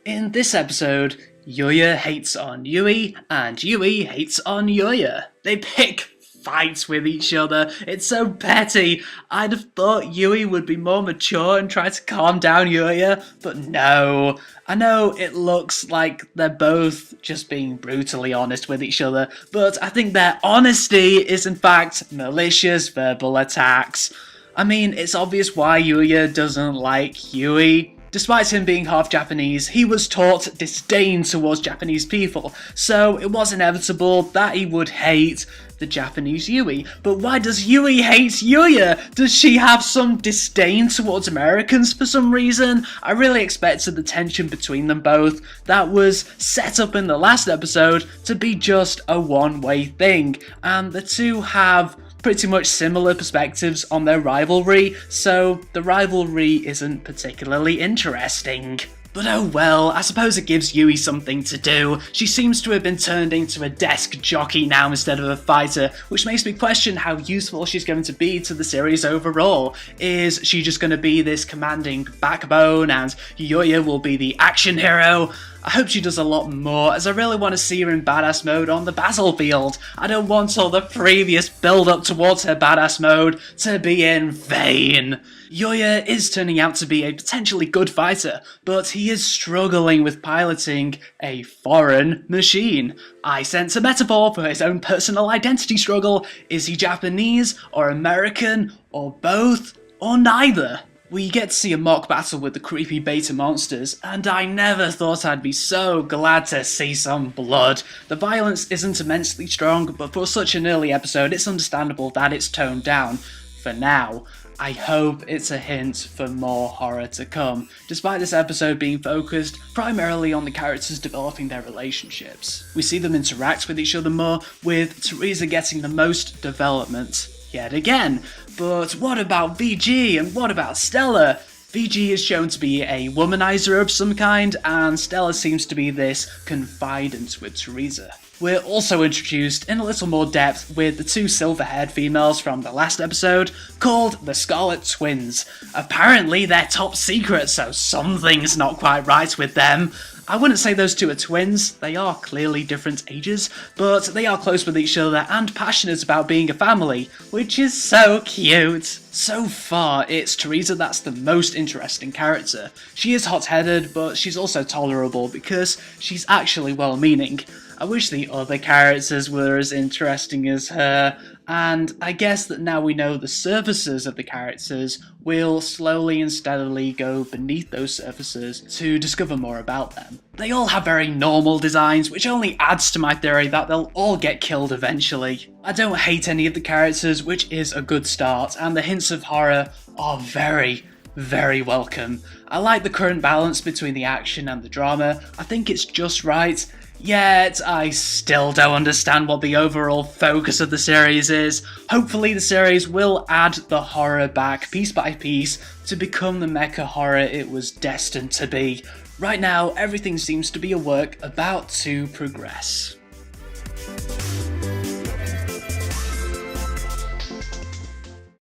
In this episode, Yuya hates on Yui, and Yui hates on Yuya. They pick fights with each other. It's so petty. I'd have thought Yui would be more mature and try to calm down Yuya, but no. I know it looks like they're both just being brutally honest with each other, but I think their honesty is in fact malicious verbal attacks. I mean, it's obvious why Yuya doesn't like Yui. Despite him being half Japanese, he was taught disdain towards Japanese people, so it was inevitable that he would hate the Japanese Yui. But why does Yui hate Yuya? Does she have some disdain towards Americans for some reason? I really expected the tension between them both that was set up in the last episode to be just a one-way thing, and the two have pretty much similar perspectives on their rivalry, so the rivalry isn't particularly interesting. But oh well, I suppose it gives Yui something to do. She seems to have been turned into a desk jockey now instead of a fighter, which makes me question how useful she's going to be to the series overall. Is she just going to be this commanding backbone and Yuya will be the action hero? I hope she does a lot more, as I really want to see her in badass mode on the battlefield. I don't want all the previous build-up towards her badass mode to be in vain. Yuya is turning out to be a potentially good fighter, but he is struggling with piloting a foreign machine. I sense a metaphor for his own personal identity struggle. Is he Japanese, or American, or both, or neither? We get to see a mock battle with the creepy beta monsters, and I never thought I'd be so glad to see some blood. The violence isn't immensely strong, but for such an early episode, it's understandable that it's toned down. For now, I hope it's a hint for more horror to come, despite this episode being focused primarily on the characters developing their relationships. We see them interact with each other more, with Tarisa getting the most development yet again. But what about VG and what about Stella? VG is shown to be a womanizer of some kind, and Stella seems to be this confidant with Tarisa. We're also introduced in a little more depth with the two silver-haired females from the last episode, called the Scarlet Twins. Apparently they're top secret, so something's not quite right with them. I wouldn't say those two are twins, they are clearly different ages, but they are close with each other and passionate about being a family, which is so cute. So far, it's Tarisa that's the most interesting character. She is hot-headed, but she's also tolerable because she's actually well-meaning. I wish the other characters were as interesting as her, and I guess that now we know the surfaces of the characters, we'll slowly and steadily go beneath those surfaces to discover more about them. They all have very normal designs, which only adds to my theory that they'll all get killed eventually. I don't hate any of the characters, which is a good start, and the hints of horror are very welcome. I like the current balance between the action and the drama. I think it's just right. Yet, I still don't understand what the overall focus of the series is. Hopefully the series will add the horror back piece by piece to become the mecha horror it was destined to be. Right now, everything seems to be a work about to progress.